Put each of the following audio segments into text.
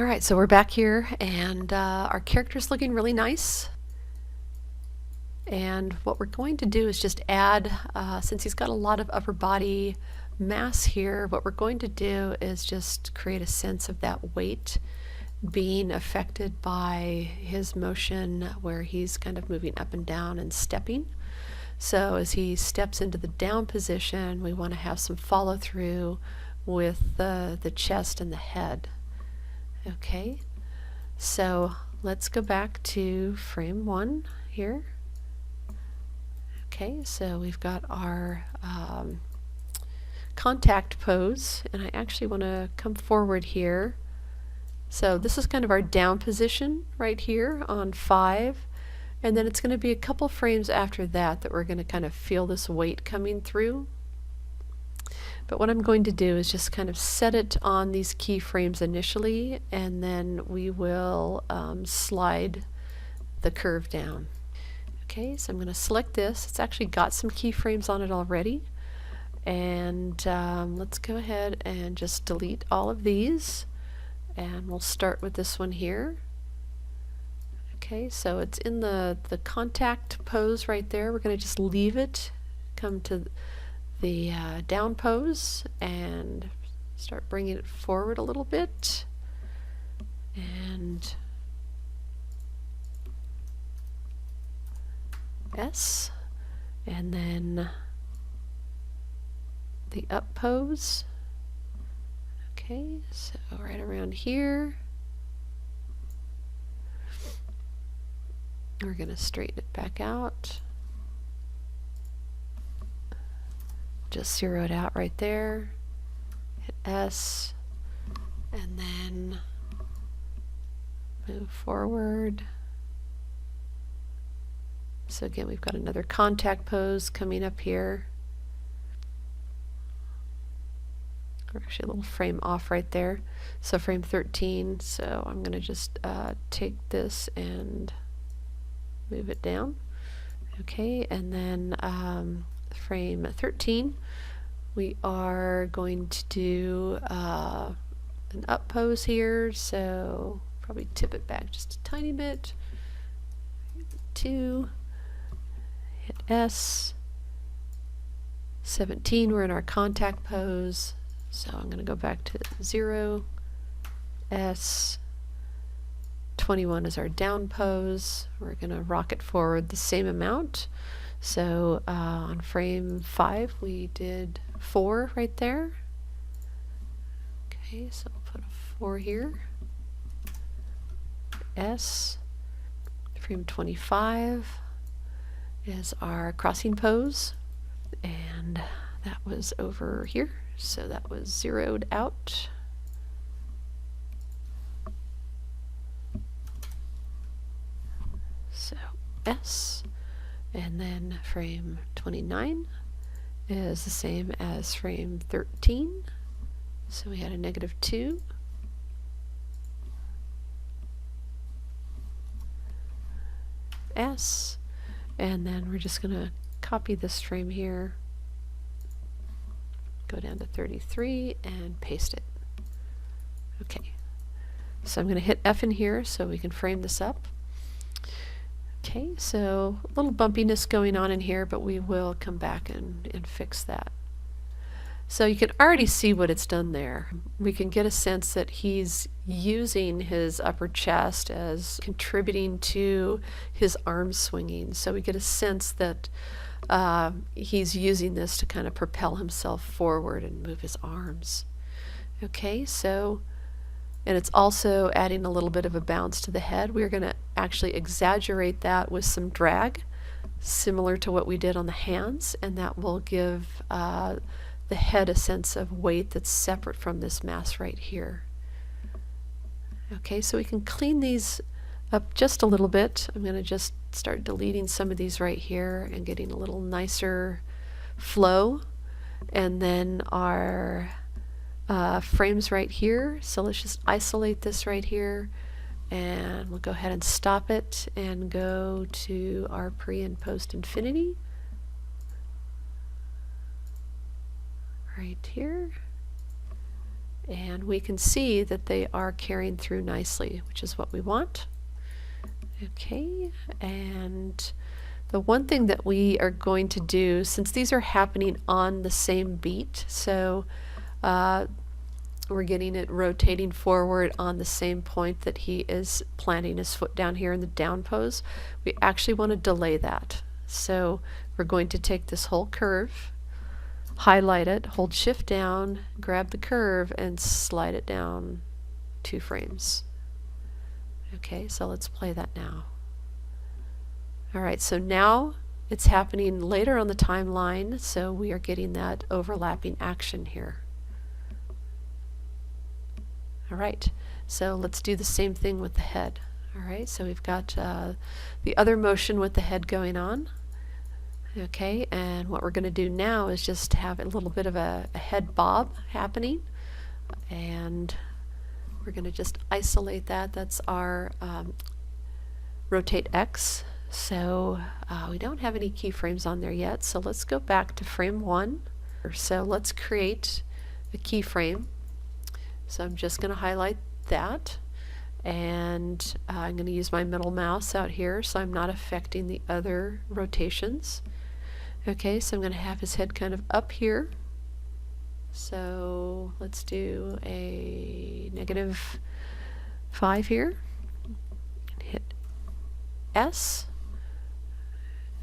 Alright, so we're back here and our character's looking really nice. And what we're going to do is just add, since he's got a lot of upper body mass here, what we're going to do is just create a sense of that weight being affected by his motion where he's kind of moving up and down and stepping. So as he steps into the down position, we want to have some follow through with the chest and the head. Okay, so let's go back to frame 1 here. Okay, so we've got our contact pose, and I actually want to come forward here. So this is kind of our down position right here on 5, and then it's going to be a couple frames after that that we're going to kind of feel this weight coming through. But what I'm going to do is just kind of set it on these keyframes initially, and then we will slide the curve down. Okay, so I'm going to select this. It's actually got some keyframes on it already. And let's go ahead and just delete all of these. And we'll start with this one here. Okay, so it's in the contact pose right there. We're going to just leave it, come to the down pose and start bringing it forward a little bit, and S, and then the up pose. Okay, so right around here we're going to straighten it back out. Just zero it out right there, hit S, and then move forward. So again, we've got another contact pose coming up here. We're actually a little frame off right there. So frame 13, so I'm going to just take this and move it down. Okay, and then frame 13, we are going to do an up pose here, so probably tip it back just a tiny bit. 2, hit S. 17, we're in our contact pose, so I'm going to go back to 0, S. 21 is our down pose. We're going to rock it forward the same amount. So on frame 5 we did 4 right there. Okay, so I'll put a 4 here. S. Frame 25 is our crossing pose, and that was over here, so that was zeroed out. So S. And then frame 29 is the same as frame 13. So we had a -2. S. And then we're just going to copy this frame here, go down to 33 and paste it. Okay. So I'm going to hit F in here so we can frame this up. Okay, so a little bumpiness going on in here, but we will come back and fix that. So you can already see what it's done there. We can get a sense that he's using his upper chest as contributing to his arm swinging. So we get a sense that he's using this to kind of propel himself forward and move his arms. Okay, so, and it's also adding a little bit of a bounce to the head. We're going to actually exaggerate that with some drag, similar to what we did on the hands, and that will give the head a sense of weight that's separate from this mass right here. Okay, so we can clean these up just a little bit. I'm going to just start deleting some of these right here and getting a little nicer flow. And then our frames right here, so let's just isolate this right here, and we'll go ahead and stop it and go to our pre and post infinity right here, and we can see that they are carrying through nicely, which is what we want. Okay, and the one thing that we are going to do, since these are happening on the same beat, so we're getting it rotating forward on the same point that he is planting his foot down here in the down pose, we actually want to delay that. So we're going to take this whole curve, highlight it, hold shift down, grab the curve, and slide it down 2 frames. Okay, so let's play that now. Alright, so now it's happening later on the timeline, so we are getting that overlapping action here. Alright, so let's do the same thing with the head. Alright, so we've got the other motion with the head going on. Okay, and what we're going to do now is just have a little bit of a head bob happening, and we're going to just isolate that. That's our rotate X. So we don't have any keyframes on there yet, so let's go back to frame 1. So let's create a keyframe. So I'm just going to highlight that, and I'm going to use my middle mouse out here so I'm not affecting the other rotations. Okay, so I'm going to have his head kind of up here. So let's do a -5 here. Hit S.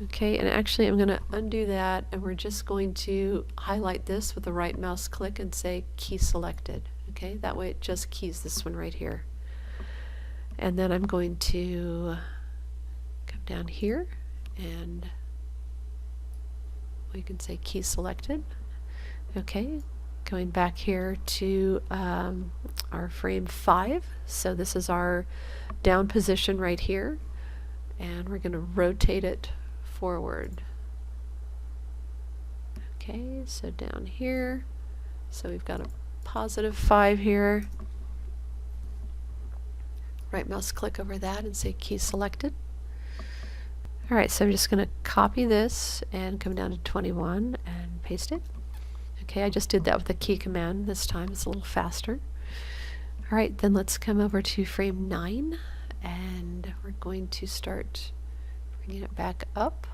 Okay, and actually I'm going to undo that, and we're just going to highlight this with the right mouse click and say key selected. Okay, that way it just keys this one right here. And then I'm going to come down here, and we can say key selected. Okay, going back here to our frame 5. So this is our down position right here, and we're going to rotate it forward. Okay, so down here, so we've got a +5 here. Right mouse click over that and say key selected. Alright, so I'm just going to copy this and come down to 21 and paste it. Okay, I just did that with the key command this time. It's a little faster. Alright, then let's come over to frame 9, and we're going to start bringing it back up.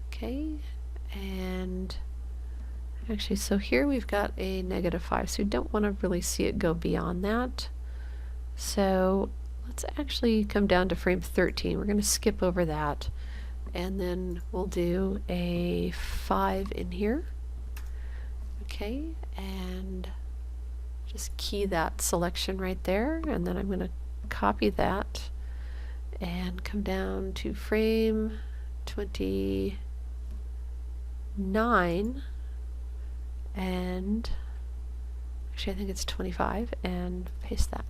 Okay, and actually, so here we've got a -5, so we don't want to really see it go beyond that. So let's actually come down to frame 13. We're going to skip over that, and then we'll do a 5 in here. Okay, and just key that selection right there, and then I'm going to copy that and come down to frame 29, and actually I think it's 25, and paste that.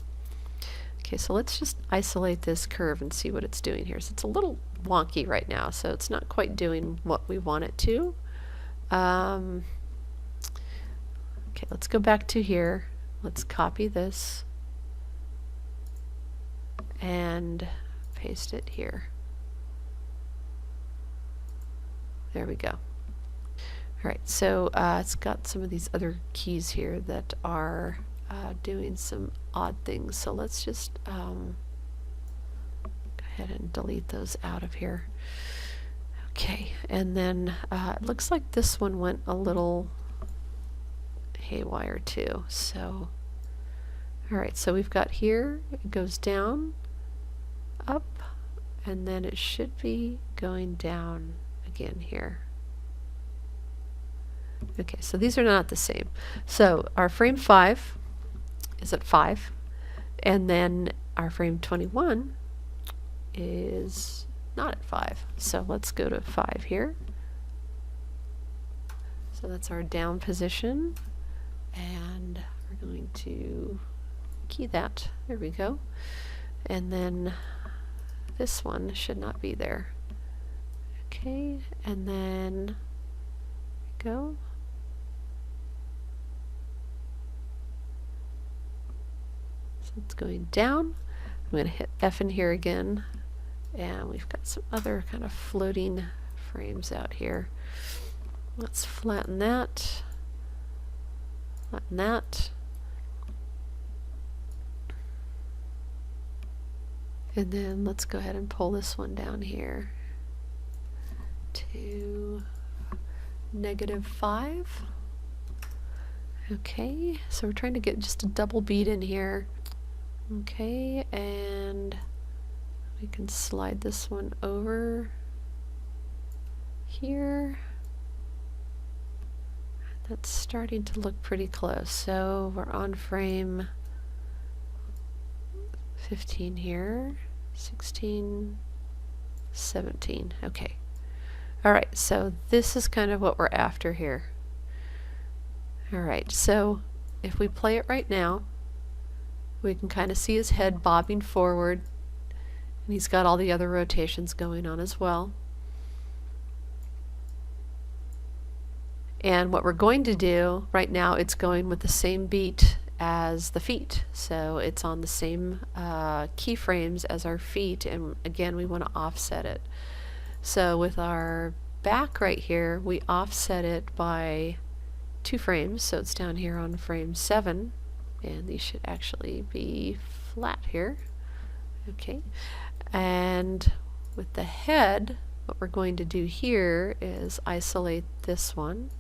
Okay, so let's just isolate this curve and see what it's doing here. So it's a little wonky right now, so it's not quite doing what we want it to. Okay, let's go back to here. Let's copy this and paste it here. There we go. Alright, so it's got some of these other keys here that are doing some odd things, so let's just go ahead and delete those out of here. Okay, and then it looks like this one went a little haywire too. So alright, so we've got here, it goes down, up, and then it should be going down again here. Okay, so these are not the same. So our frame 5 is at 5, and then our frame 21 is not at 5. So let's go to 5 here. So that's our down position, and we're going to key that. There we go. And then this one should not be there. Okay, and then go. So it's going down. I'm going to hit F in here again, and we've got some other kind of floating frames out here. Let's flatten that. Flatten that. And then let's go ahead and pull this one down here to -5. Okay, so we're trying to get just a double beat in here. Okay, and we can slide this one over here. That's starting to look pretty close. So we're on frame 15 here, 16, 17. Okay. All right, so this is kind of what we're after here. All right, so if we play it right now, we can kind of see his head bobbing forward, and he's got all the other rotations going on as well. And what we're going to do right now, it's going with the same beat as the feet. So it's on the same keyframes as our feet, and again, we want to offset it. So with our back right here, we offset it by 2 frames, so it's down here on frame 7, and these should actually be flat here. Okay, and with the head, what we're going to do here is isolate this one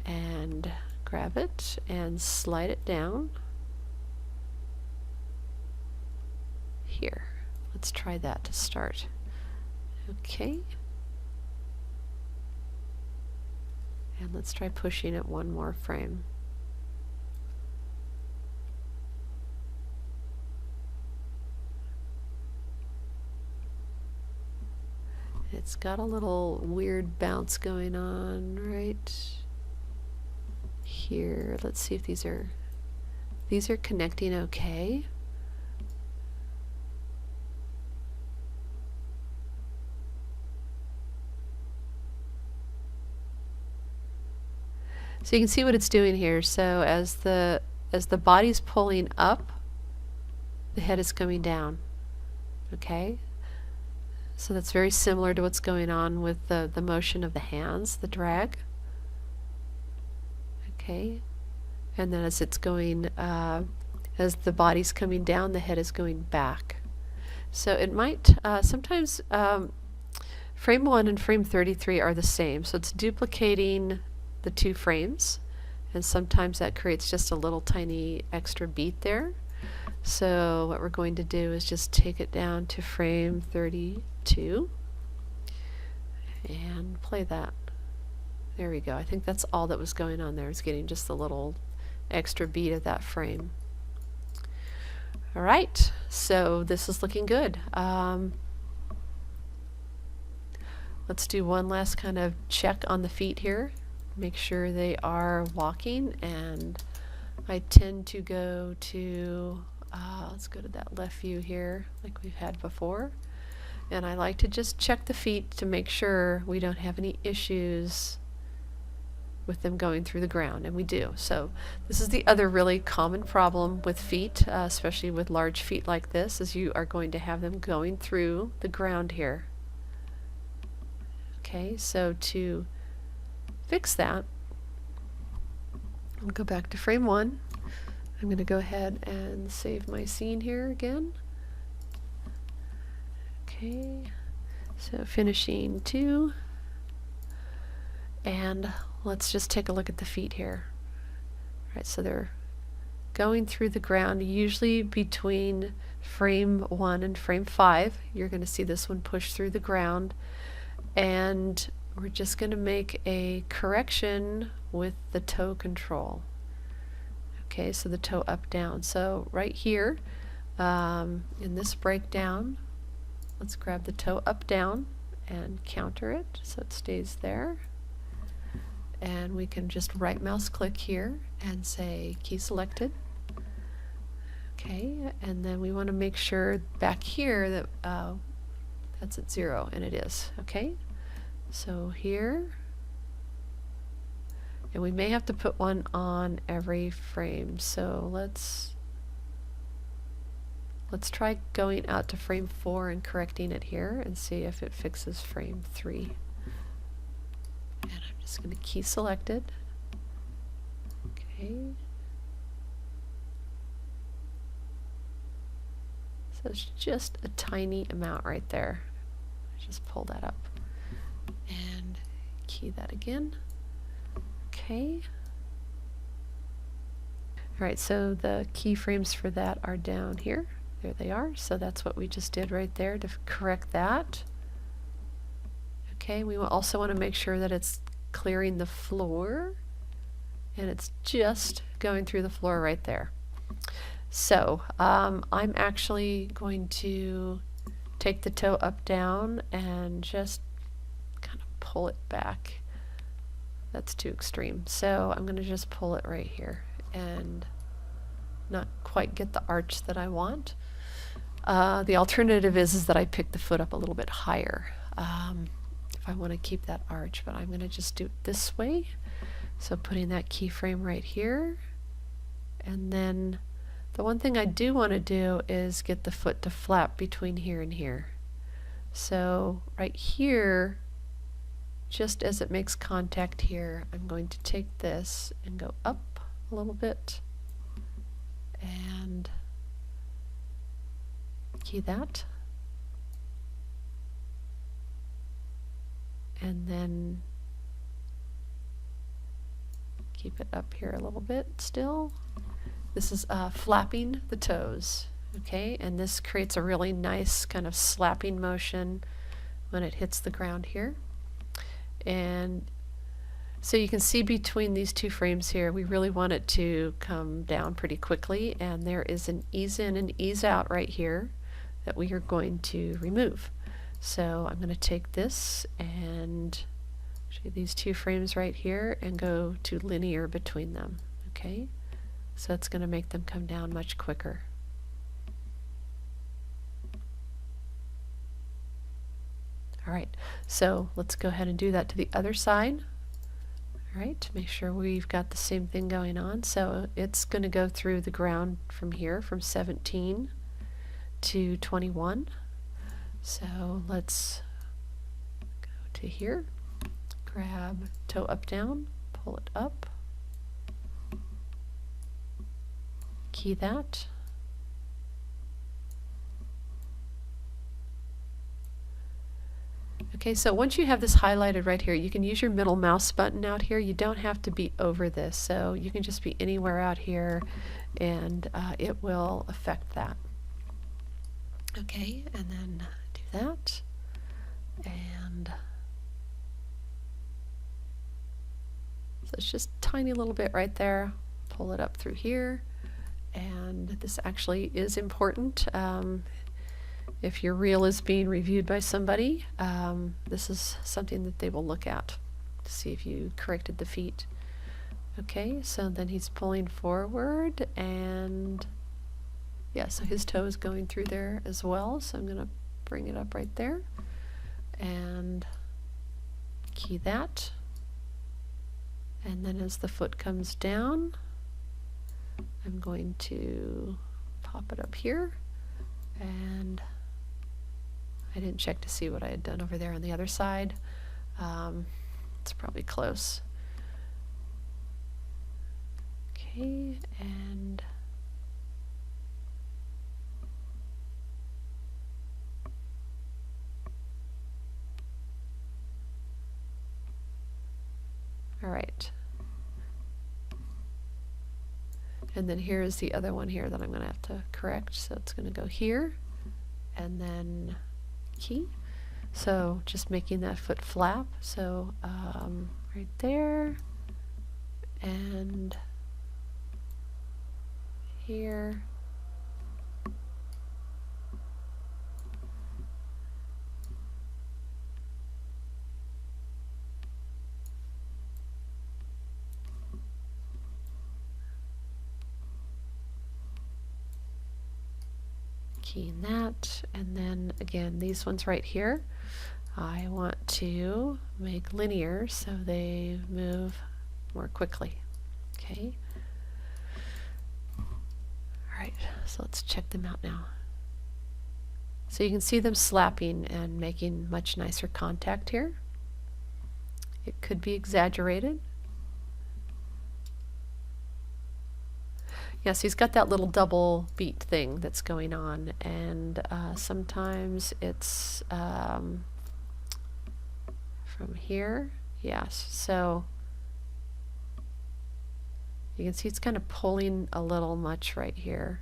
and grab it and slide it down here. Let's try that to start. Okay. And let's try pushing it one more frame. It's got a little weird bounce going on right here. Let's see if these are connecting okay. So you can see what it's doing here. So as the body's pulling up, the head is coming down. Okay? So that's very similar to what's going on with the motion of the hands, the drag. Okay? And then as it's going, as the body's coming down, the head is going back. So it might, sometimes frame 1 and frame 33 are the same. So it's duplicating the 2 frames, and sometimes that creates just a little tiny extra beat there. So what we're going to do is just take it down to frame 32 and play that. There we go. I think that's all that was going on there. It's getting just a little extra beat of that frame. All right, so this is looking good. Let's do one last kind of check on the feet here. Make sure they are walking, and I tend to go to, let's go to that left view here like we've had before, and I like to just check the feet to make sure we don't have any issues with them going through the ground, and we do. So this is the other really common problem with feet, especially with large feet like this, is you are going to have them going through the ground here. Okay, so to fix that, I'll go back to frame 1. I'm going to go ahead and save my scene here again. Okay, so finishing 2, and let's just take a look at the feet here. All right, so they're going through the ground, usually between frame 1 and frame 5. You're going to see this one push through the ground, and we're just going to make a correction with the toe control. Okay, so the toe up down. So right here in this breakdown, let's grab the toe up down and counter it so it stays there. And we can just right mouse click here and say key selected. Okay, and then we want to make sure back here that that's at 0, and it is. Okay. So here, and we may have to put one on every frame. So let's try going out to frame 4 and correcting it here and see if it fixes frame 3. And I'm just going to key selected. Okay, So it's just a tiny amount right there. Just pull that up and key that again. Okay. Alright, so the keyframes for that are down here. There they are. So that's what we just did right there to correct that. Okay, we also want to make sure that it's clearing the floor, and it's just going through the floor right there. So I'm actually going to take the toe up down and just kind of pull it back. That's too extreme. So I'm going to just pull it right here and not quite get the arch that I want. The alternative is that I pick the foot up a little bit higher if I want to keep that arch, but I'm going to just do it this way. So putting that keyframe right here, and then the one thing I do want to do is get the foot to flap between here and here. So right here, just as it makes contact here, I'm going to take this and go up a little bit and key that, and then keep it up here a little bit still. This is flapping the toes, okay, and this creates a really nice kind of slapping motion when it hits the ground here. And so you can see between these two frames here, we really want it to come down pretty quickly, and there is an ease in and ease out right here that we are going to remove. So I'm going to take this and show these two frames right here and go to linear between them, okay? So it's going to make them come down much quicker. Alright, so let's go ahead and do that to the other side. Alright, to make sure we've got the same thing going on. So it's going to go through the ground from here, from 17 to 21. So let's go to here, grab toe up down, pull it up, key that, okay, so once you have this highlighted right here, you can use your middle mouse button out here. You don't have to be over this, so you can just be anywhere out here and it will affect that. Okay, and then do that, and so it's just a tiny little bit right there. Pull it up through here, and this actually is important. If your reel is being reviewed by somebody, this is something that they will look at to see if you corrected the feet. Okay, so then he's pulling forward, and yeah, so his toe is going through there as well, so I'm going to bring it up right there and key that, and then as the foot comes down, I'm going to pop it up here, and I didn't check to see what I had done over there on the other side. It's probably close. Okay, and all right. And then here is the other one here that I'm going to have to correct. So it's going to go here and then key. So just making that foot flap. So right there and here. Keying that, and then again these ones right here I want to make linear so they move more quickly. Okay, alright, so let's check them out now. So you can see them slapping and making much nicer contact here. It could be exaggerated. Yeah, so he's got that little double beat thing that's going on, and sometimes it's from here. Yes, so you can see it's kind of pulling a little much right here.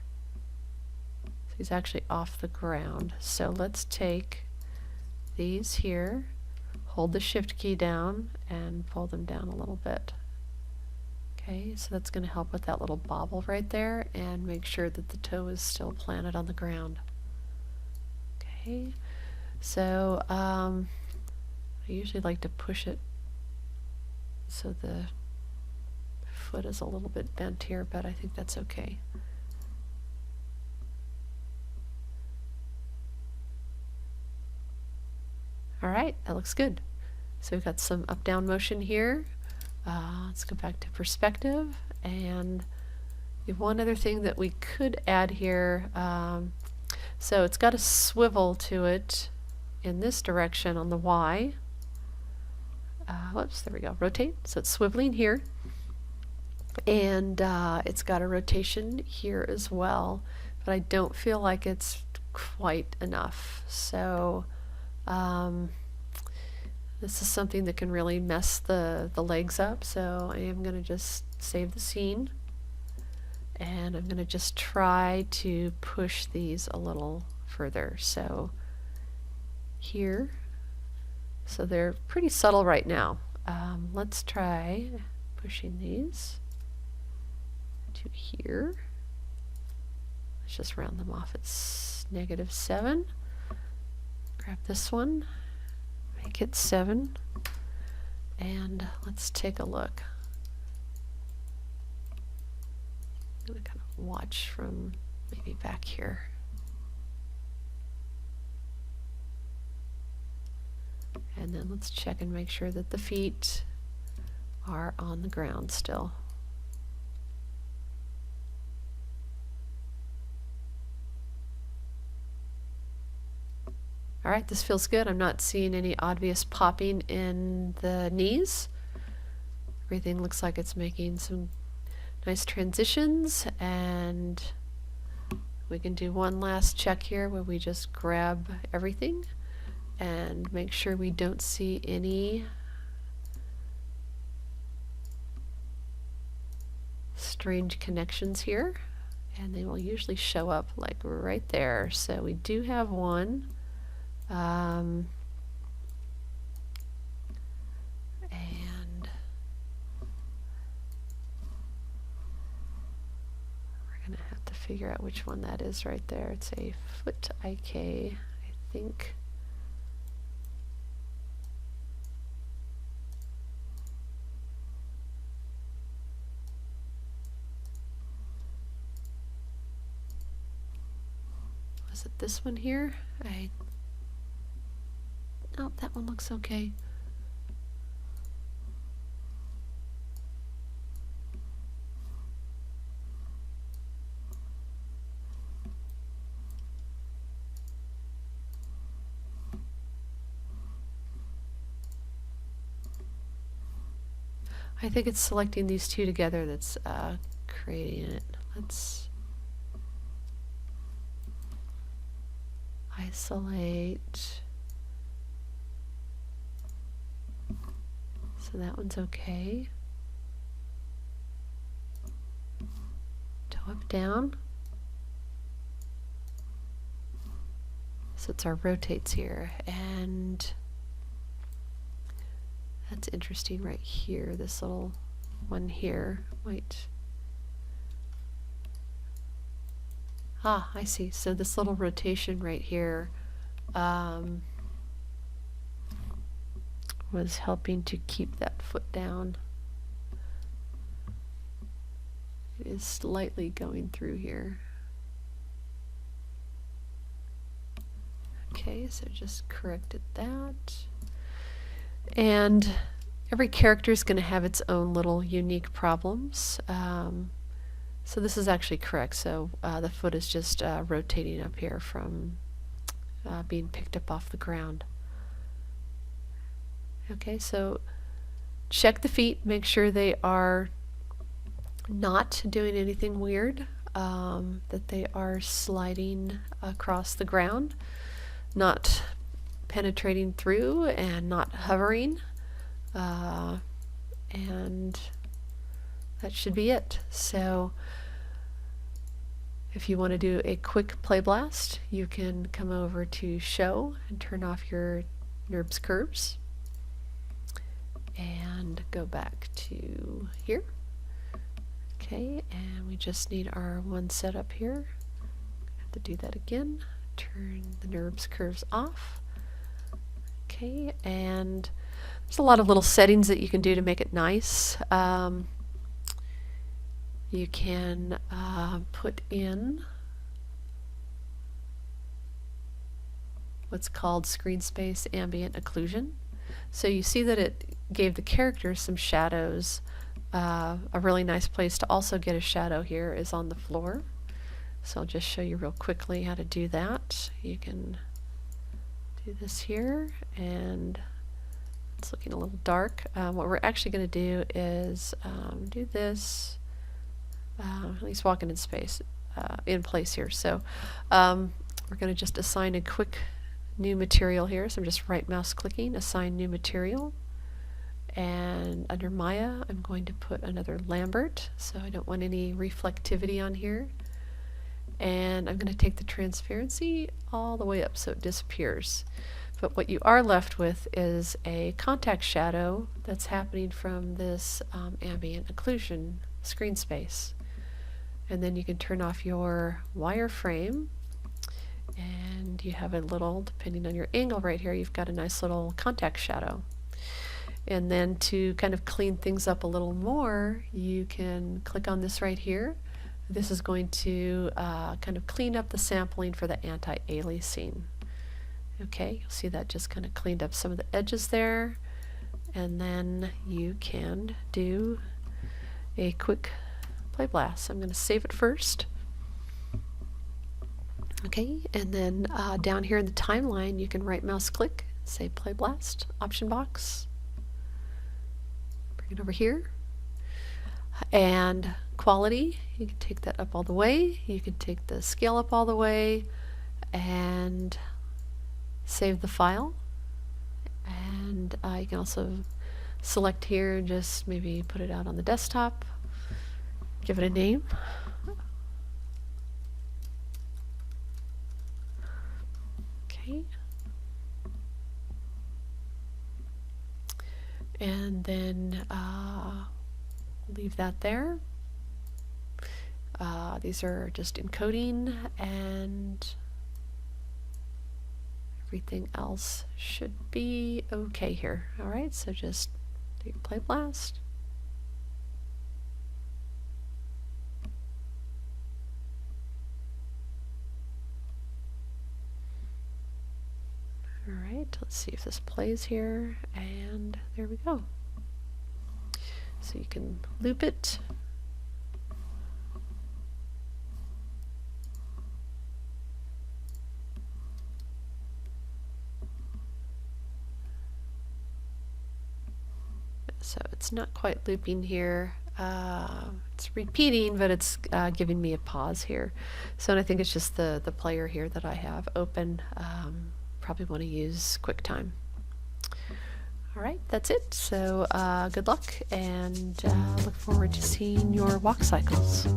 So he's actually off the ground. So let's take these here, hold the shift key down, and pull them down a little bit. Okay, so that's going to help with that little bobble right there and make sure that the toe is still planted on the ground. Okay, so I usually like to push it so the foot is a little bit bent here, but I think that's okay. All right, that looks good. So we've got some up-down motion here. Let's go back to perspective, and we have one other thing that we could add here. So it's got a swivel to it in this direction on the Y. Whoops, there we go, rotate. So it's swiveling here, and it's got a rotation here as well, but I don't feel like it's quite enough. So this is something that can really mess the legs up, so I am going to just save the scene, and I'm going to just try to push these a little further. So here, so they're pretty subtle right now. Let's try pushing these to here. Let's just round them off. It's -7. Grab this one, make it 7, and let's take a look. I'm going to kind of watch from maybe back here. And then let's check and make sure that the feet are on the ground still. All right, this feels good. I'm not seeing any obvious popping in the knees. Everything looks like it's making some nice transitions, and we can do one last check here where we just grab everything and make sure we don't see any strange connections here, and they will usually show up like right there. So we do have one. And we're going to have to figure out which one that is right there. It's a foot IK, I think. Was it this one here? Oh, that one looks okay. I think it's selecting these two together that's creating it. Let's isolate. So that one's okay. Toe up, down. So it's our rotates here, and that's interesting right here. This little one here might. Ah, I see. So this little rotation right here was helping to keep that foot down. It is slightly going through here. Okay, so just corrected that. And every character is going to have its own little unique problems. So this is actually correct. So the foot is just rotating up here from being picked up off the ground. Okay, so check the feet, make sure they are not doing anything weird. that they are sliding across the ground, not penetrating through and not hovering, and that should be it. So if you want to do a quick play blast, you can come over to Show and turn off your NURBS curves and go back to here. Okay, and we just need our one setup here. Have to do that again. Turn the NURBS curves off. Okay, and there's a lot of little settings that you can do to make it nice. You can put in what's called screen space ambient occlusion. So you see that it gave the characters some shadows. A really nice place to also get a shadow here is on the floor. So I'll just show you real quickly how to do that. You can do this here, and it's looking a little dark. What we're actually going to do is do this, at least walking in space, in place here. So we're going to just assign a quick new material here. So I'm just right mouse clicking, assign new material. And under Maya, I'm going to put another Lambert, so I don't want any reflectivity on here. And I'm going to take the transparency all the way up so it disappears. But what you are left with is a contact shadow that's happening from this ambient occlusion screen space. And then you can turn off your wireframe, and you have a little, depending on your angle right here, you've got a nice little contact shadow. And then to kind of clean things up a little more, you can click on this right here. This is going to kind of clean up the sampling for the anti-aliasing. Okay, you'll see that just kind of cleaned up some of the edges there. And then you can do a quick play blast. So I'm going to save it first. Okay, and then down here in the timeline, you can right mouse click, say play blast, option box. Bring it over here. And quality, you can take that up all the way. You can take the scale up all the way and save the file. And you can also select here and just maybe put it out on the desktop. Give it a name. Okay. And then leave that there. These are just encoding, and everything else should be okay here. Alright, so just do your play blast. Alright, let's see if this plays here, and there we go. So you can loop it. So it's not quite looping here. It's repeating, but it's giving me a pause here. So I think it's just the player here that I have open. Probably want to use QuickTime. Alright, that's it. So good luck, and look forward to seeing your walk cycles.